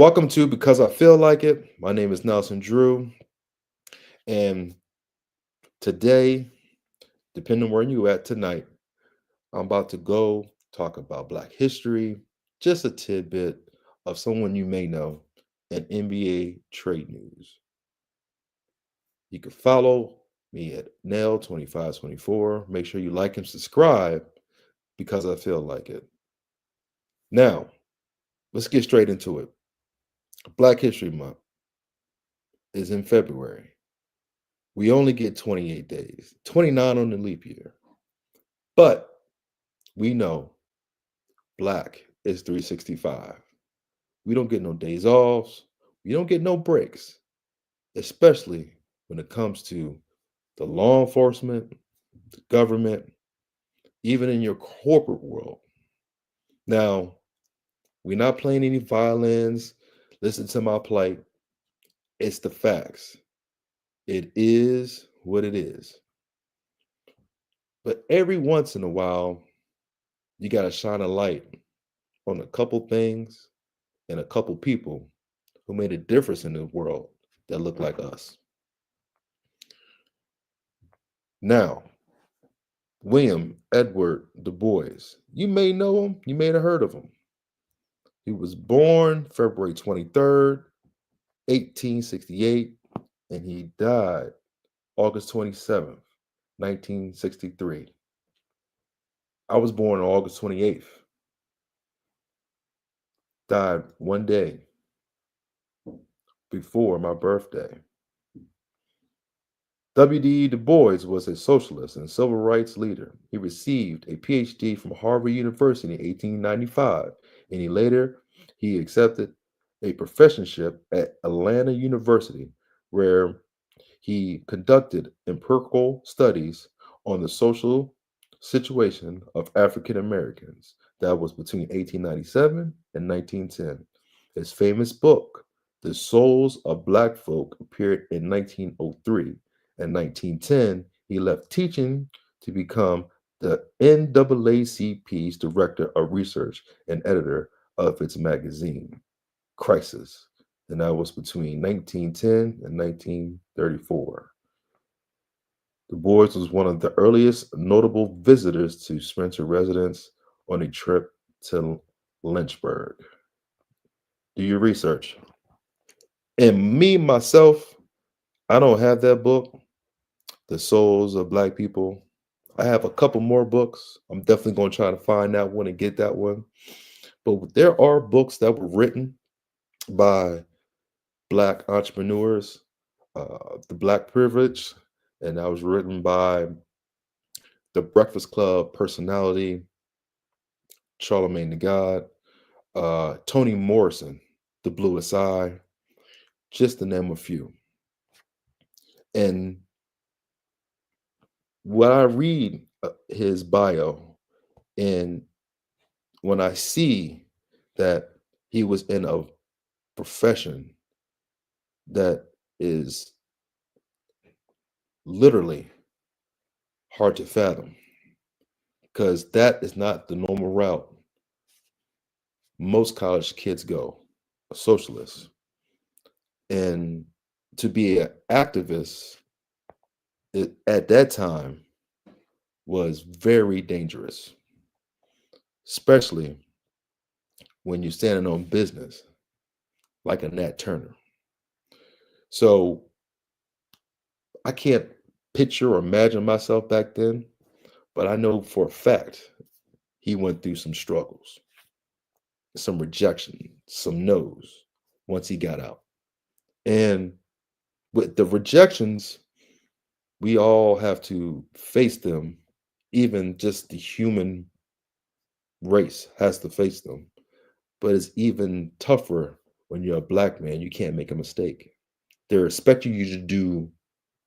Welcome to Because I Feel Like It. My name is Nelson Drew, and today, depending where you at tonight, I'm about to go talk about Black history, just a tidbit of someone you may know, and NBA trade news. You can follow me at Nail2524. Make sure you like and subscribe because I feel like it. Now, let's get straight into it. Black History Month is in February. We only get 28 days, 29 on the leap year. But we know Black is 365. We don't get no days off. We don't get no breaks, especially when it comes to the law enforcement, the government, even in your corporate world. Now, we're not playing any violins. Listen to my plight. It's the facts. It is what it is. But every once in a while, you got to shine a light on a couple things and a couple people who made a difference in the world that look like us. Now, William Edward Du Bois. You may know him, you may have heard of him. He was born February 23rd, 1868, and he died August 27th, 1963. I was born on August 28th, died one day before my birthday. W.D. Du Bois was a socialist and civil rights leader. He received a PhD from Harvard University in 1895, and he accepted a professorship at Atlanta University, where he conducted empirical studies on the social situation of African Americans. That was between 1897 and 1910. His famous book, The Souls of Black Folk, appeared in 1903. In 1910, he left teaching to become the NAACP's director of research and editor of its magazine, Crisis. And that was between 1910 and 1934. Du Bois was one of the earliest notable visitors to Spencer residence on a trip to Lynchburg. Do your research. And me, myself, I don't have that book, The Souls of Black People. I have a couple more books. I'm definitely going to try to find that one and get that one. But there are books that were written by Black entrepreneurs, The Black Privilege, and that was written by the Breakfast Club personality, Charlemagne the God, Toni Morrison, The Bluest Eye, just to name a few. And when I read his bio, and when I see that he was in a profession that is literally hard to fathom, because that is not the normal route most college kids go, a socialist. And to be an activist at that time was very dangerous, especially when you're standing on business like a Nat Turner. So I can't picture or imagine myself back then, but I know for a fact he went through some struggles, some rejection, some no's once he got out. And with the rejections, we all have to face them. Even just the human race has to face them. But it's even tougher when you're a black man. You can't make a mistake. They're expecting you to do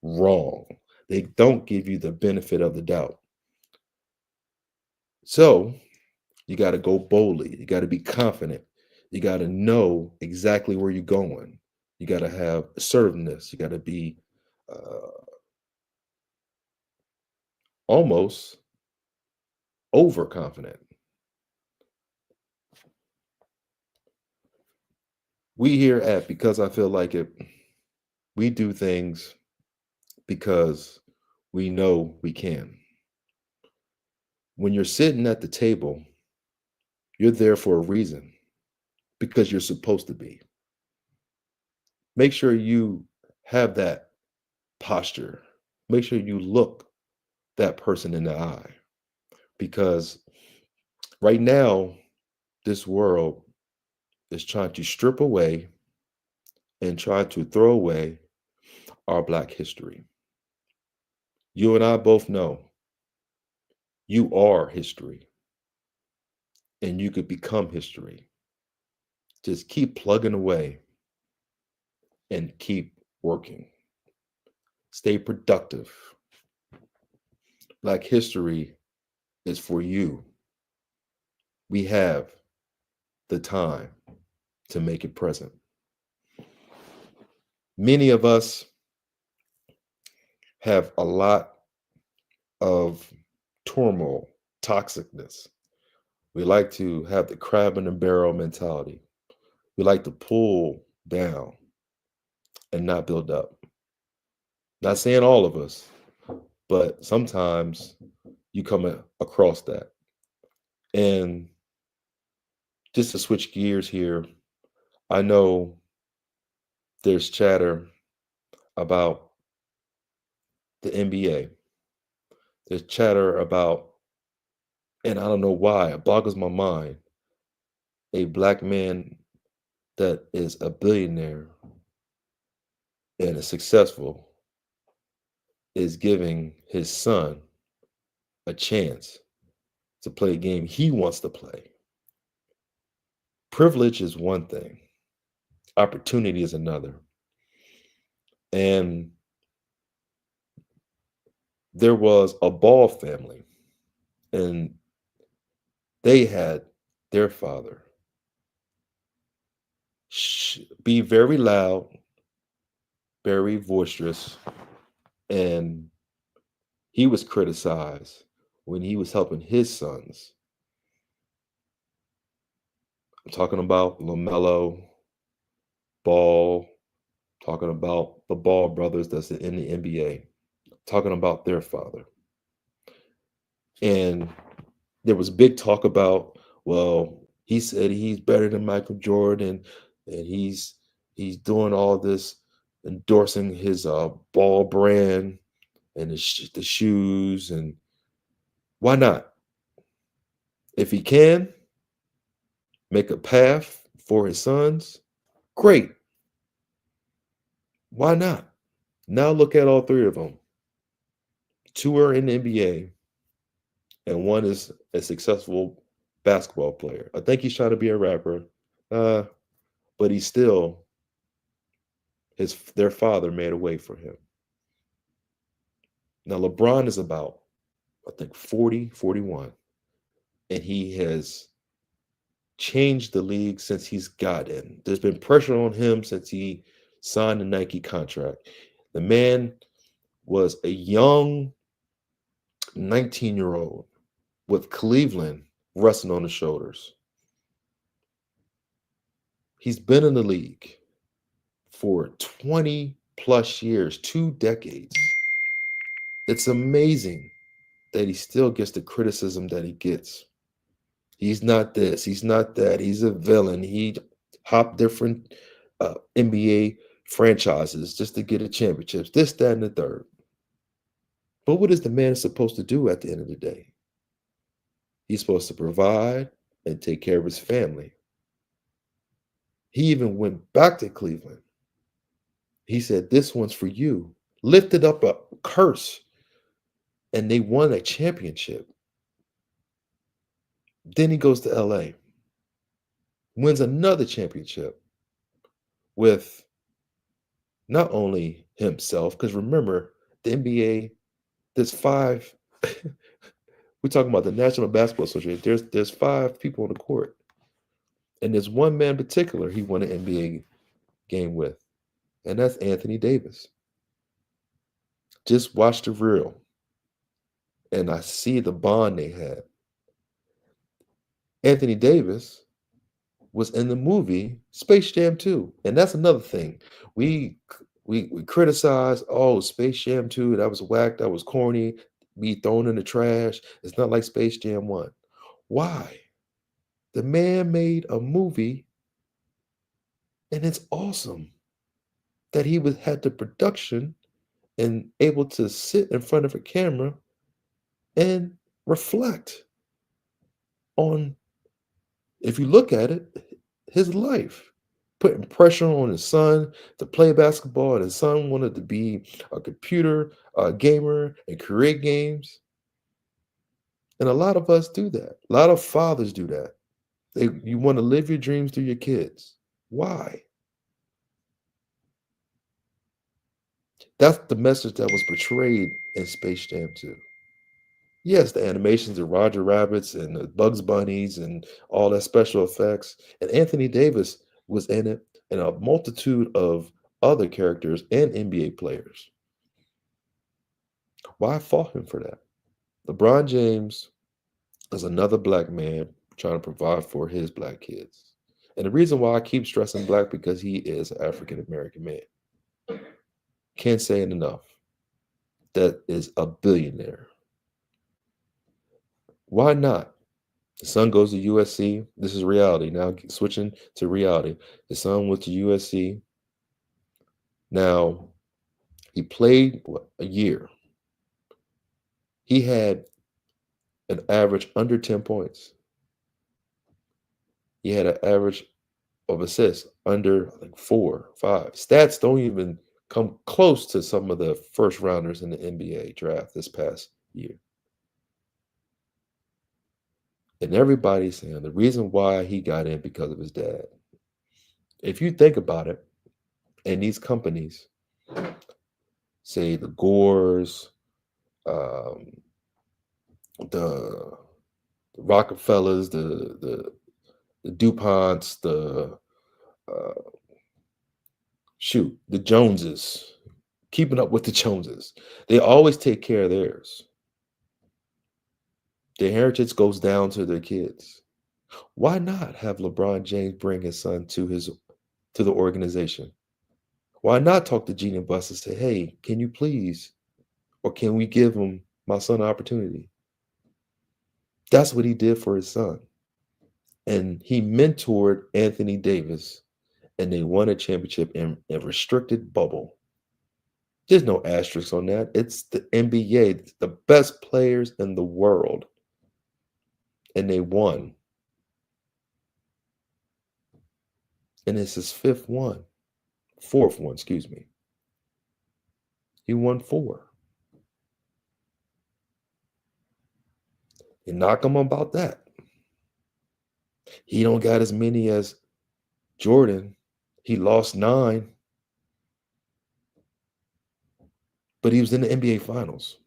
wrong. They don't give you the benefit of the doubt. So you got to go boldly. You got to be confident. You got to know exactly where you're going. You got to have assertiveness. You got to be uh, almost overconfident. We here at Because I Feel Like It, we do things because we know we can. When you're sitting at the table, you're there for a reason because you're supposed to be. Make sure you have that posture. Make sure you look that person in the eye because right now, this world is trying to strip away and try to throw away our Black history. You and I both know you are history and you could become history. Just keep plugging away and keep working. Stay productive. Black history is for you. We have the time to make it present. Many of us have a lot of turmoil, toxicness. We like to have the crab in the barrel mentality. We like to pull down and not build up. Not saying all of us, but sometimes you come across that. And just to switch gears here, I know there's chatter about the NBA. There's chatter about, and I don't know why, it boggles my mind, a Black man that is a billionaire and is successful is giving his son a chance to play a game he wants to play. Privilege is one thing, opportunity is another. And there was a Ball family, and they had their father be very loud, very boisterous, and he was criticized when he was helping his sons. I'm talking about LaMelo, Ball, talking about the Ball brothers that's in the NBA, talking about their father. And there was big talk about, well, he said he's better than Michael Jordan, and he's doing all this, endorsing his Ball brand and the shoes, and why not? If he can make a path for his sons, great. Why not? Now look at all three of them. Two are in the NBA, and one is a successful basketball player. I think he's trying to be a rapper, but he's still their father made a way for him. Now LeBron is about, I think, 40, 41, and he has changed the league since he's got in. There's been pressure on him since he signed the Nike contract. The man was a young 19-year-old with Cleveland resting on his shoulders. He's been in the league for 20 plus years, 2 decades. It's amazing that he still gets the criticism that he gets. He's not this, he's not that, he's a villain. He hopped different NBA franchises just to get a championship, this, that, and the third. But what is the man supposed to do at the end of the day? He's supposed to provide and take care of his family. He even went back to Cleveland. He said, "This one's for you." Lifted up a curse, and they won a championship. Then he goes to LA, wins another championship with not only himself, because remember, the NBA, there's five. We're talking about the National Basketball Association. There's five people on the court, and there's one man in particular he won an NBA game with, and that's Anthony Davis. Just watch the reel, and I see the bond they had. Anthony Davis was in the movie Space Jam 2. And that's another thing. We criticize, oh, Space Jam 2, that was whack, that was corny, be thrown in the trash. It's not like Space Jam 1. Why? The man made a movie and it's awesome that he was had the production and able to sit in front of a camera and reflect on, if you look at it, his life, putting pressure on his son to play basketball, and his son wanted to be a computer gamer and create games. And a lot of us do that. A lot of fathers do that. You want to live your dreams through your kids. Why? That's the message that was portrayed in Space Jam 2. Yes, the animations, the Roger Rabbits and the Bugs Bunnies and all that special effects. And Anthony Davis was in it, and a multitude of other characters and NBA players. Why fault him for that? LeBron James is another black man trying to provide for his black kids. And the reason why I keep stressing black because he is an African American man. Can't say it enough. That is a billionaire. Why not? The son goes to USC. This is reality. Now switching to reality. The son went to USC. Now he played a year. He had an average under 10 points. He had an average of assists under like 4, 5. Stats don't even come close to some of the first rounders in the NBA draft this past year. And everybody's saying the reason why he got in because of his dad. If you think about it, and these companies, say the Gores, the Rockefellers, the DuPonts, the Joneses, keeping up with the Joneses. They always take care of theirs. The heritage goes down to their kids. Why not have LeBron James bring his son to the organization? Why not talk to Genie Buss and say, hey, can you please, or can we give him my son an opportunity? That's what he did for his son. And he mentored Anthony Davis, and they won a championship in a restricted bubble. There's no asterisk on that. It's the NBA, the best players in the world. And they won. And it's his fourth one, excuse me. He won 4. You knock him about that. He don't got as many as Jordan. He lost 9. But he was in the NBA Finals.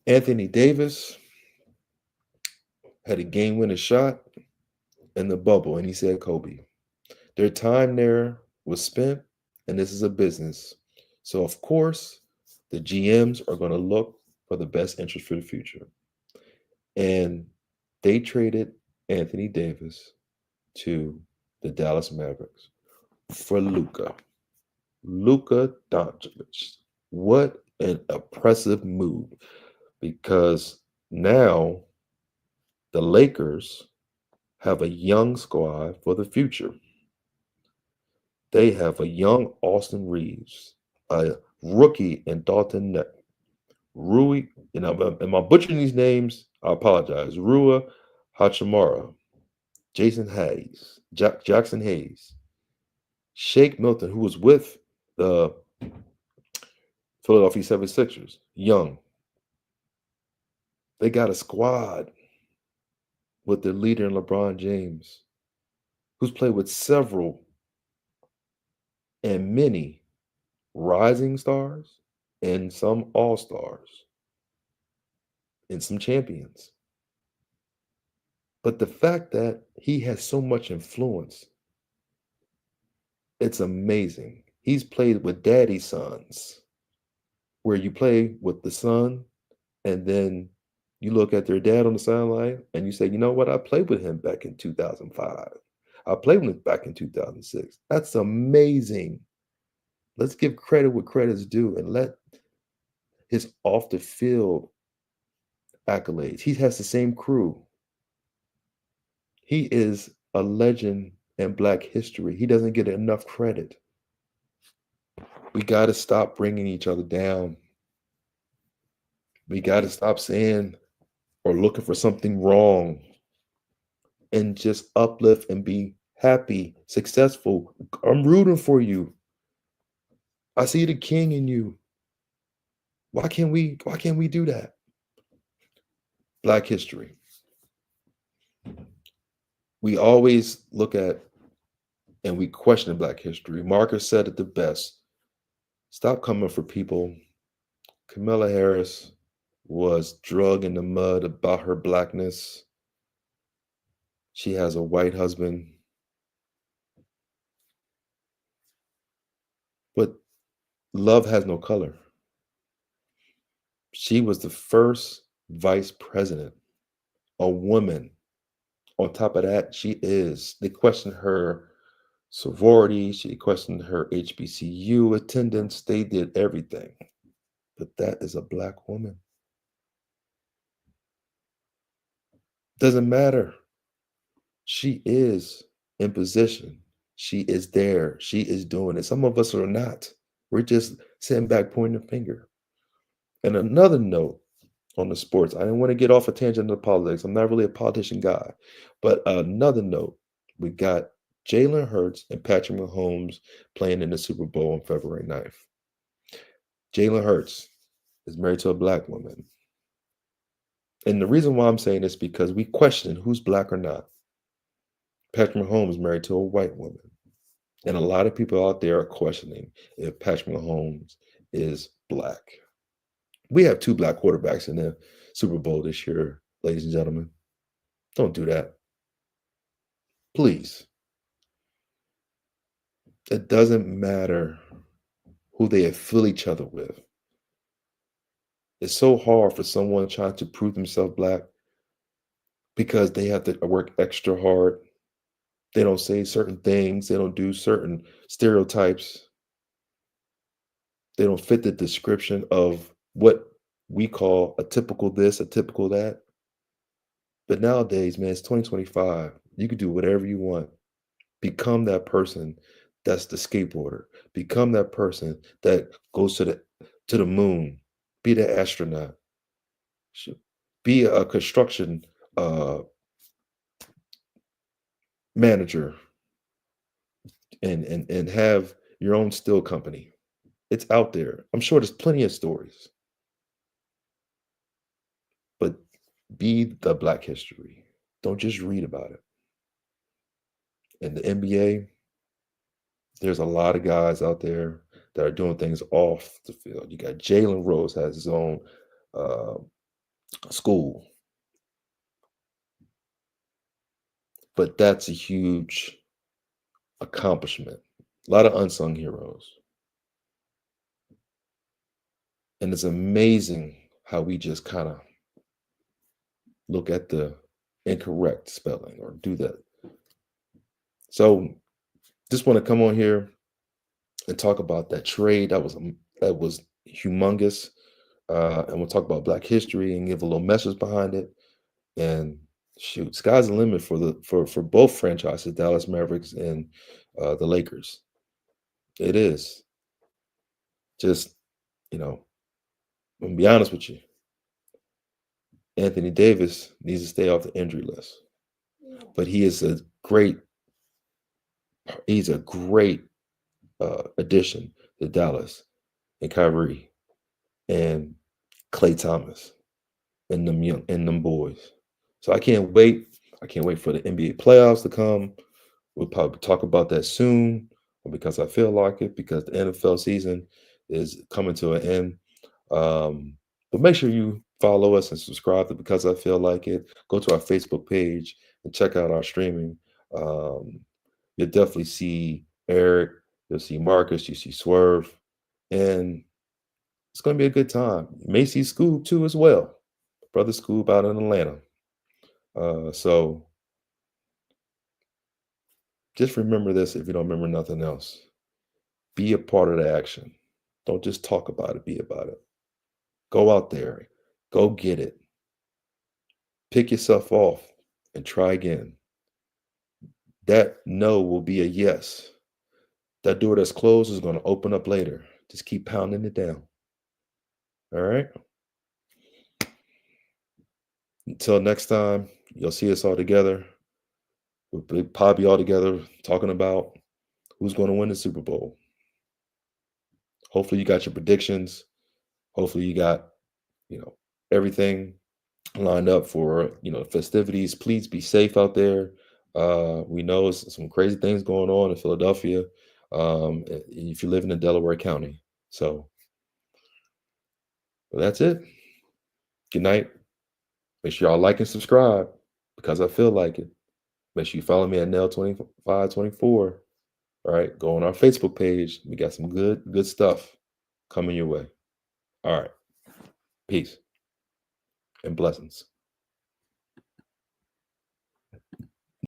Anthony Davis had a game-winning shot in the bubble, and he said Kobe. Their time there was spent, and this is a business. So, of course, the GMs are going to look for the best interest for the future. And they traded Anthony Davis to the Dallas Mavericks for Luka Doncic. What an impressive move, because now the Lakers have a young squad for the future. They have a young Austin Reeves, a rookie in Dalton Neck, Rui, am I butchering these names? I apologize. Rua Hachimura, Jason Hayes, Jackson Hayes, Shake Milton, who was with the Philadelphia 76ers, young. They got a squad with their leader in LeBron James, who's played with several and many rising stars and some all-stars and some champions. But the fact that he has so much influence, it's amazing. He's played with daddy's sons, where you play with the son and then You look at their dad on the sideline and you say, you know what? I played with him back in 2005. I played with him back in 2006. That's amazing. Let's give credit what credit's due and let his off the field accolades. He has the same crew. He is a legend in Black history. He doesn't get enough credit. We got to stop bringing each other down. We got to stop saying or looking for something wrong and just uplift and be happy, successful. I'm rooting for you. I see the king in you. Why can't we do that? Black history. We always look at and we question Black history. Marcus said it the best. Stop coming for people. Kamala Harris was drug in the mud about her blackness. She has a white husband. But love has no color. She was the first vice president, a woman. On top of that, they questioned her sorority, she questioned her HBCU attendance, they did everything. But that is a Black woman. Doesn't matter. She is in position. She is there. She is doing it. Some of us are not. We're just sitting back pointing the finger. And another note on the sports, I didn't want to get off a tangent of politics. I'm not really a politician guy. But another note, we got Jalen Hurts and Patrick Mahomes playing in the Super Bowl on February 9th. Jalen Hurts is married to a Black woman. And the reason why I'm saying this is because we question who's Black or not. Patrick Mahomes is married to a white woman. And a lot of people out there are questioning if Patrick Mahomes is Black. We have 2 Black quarterbacks in the Super Bowl this year, ladies and gentlemen. Don't do that. Please. It doesn't matter who they affiliate each other with. It's so hard for someone trying to prove themselves Black because they have to work extra hard. They don't say certain things. They don't do certain stereotypes. They don't fit the description of what we call a typical this, a typical that. But nowadays, man, it's 2025. You can do whatever you want. Become that person that's the skateboarder. Become that person that goes to the moon. Be the astronaut. Be a construction manager and have your own steel company. It's out there. I'm sure there's plenty of stories. But be the Black history. Don't just read about it. In the NBA, there's a lot of guys out there that are doing things off the field. You got Jalen Rose has his own uh, school, but that's a huge accomplishment. A lot of unsung heroes, and it's amazing how we just kind of look at the incorrect spelling or do that. So, just want to come on here and talk about that trade that was humongous, and we'll talk about Black history and give a little message behind it. And shoot, sky's the limit for both franchises, Dallas Mavericks and the Lakers. It is just I'm gonna be honest with you. Anthony Davis needs to stay off the injury list, but he's a great addition to Dallas and Kyrie and Klay Thomas and them boys. So I can't wait. I can't wait for the NBA playoffs to come. We'll probably talk about that soon because I feel like it, because the NFL season is coming to an end. But make sure you follow us and subscribe to Because I Feel Like It. Go to our Facebook page and check out our streaming. You'll definitely see Eric, you'll see Marcus, you see Swerve, and it's going to be a good time. You may see Scoob too as well. Brother Scoob out in Atlanta. So just remember this if you don't remember nothing else. Be a part of the action. Don't just talk about it, be about it. Go out there, go get it. Pick yourself off and try again. That no will be a yes. That door that's closed is going to open up later. Just keep pounding it down. All right. Until next time, you'll see us all together. We'll probably all together talking about who's going to win the Super Bowl. Hopefully, you got your predictions. Hopefully, you got, everything lined up for, festivities. Please be safe out there. We know some crazy things going on in Philadelphia. If you live in Delaware County. So that's it. Good night. Make sure y'all like and subscribe because I feel like it. Make sure you follow me at Nail2524. All right. Go on our Facebook page. We got some good stuff coming your way. All right. Peace and blessings.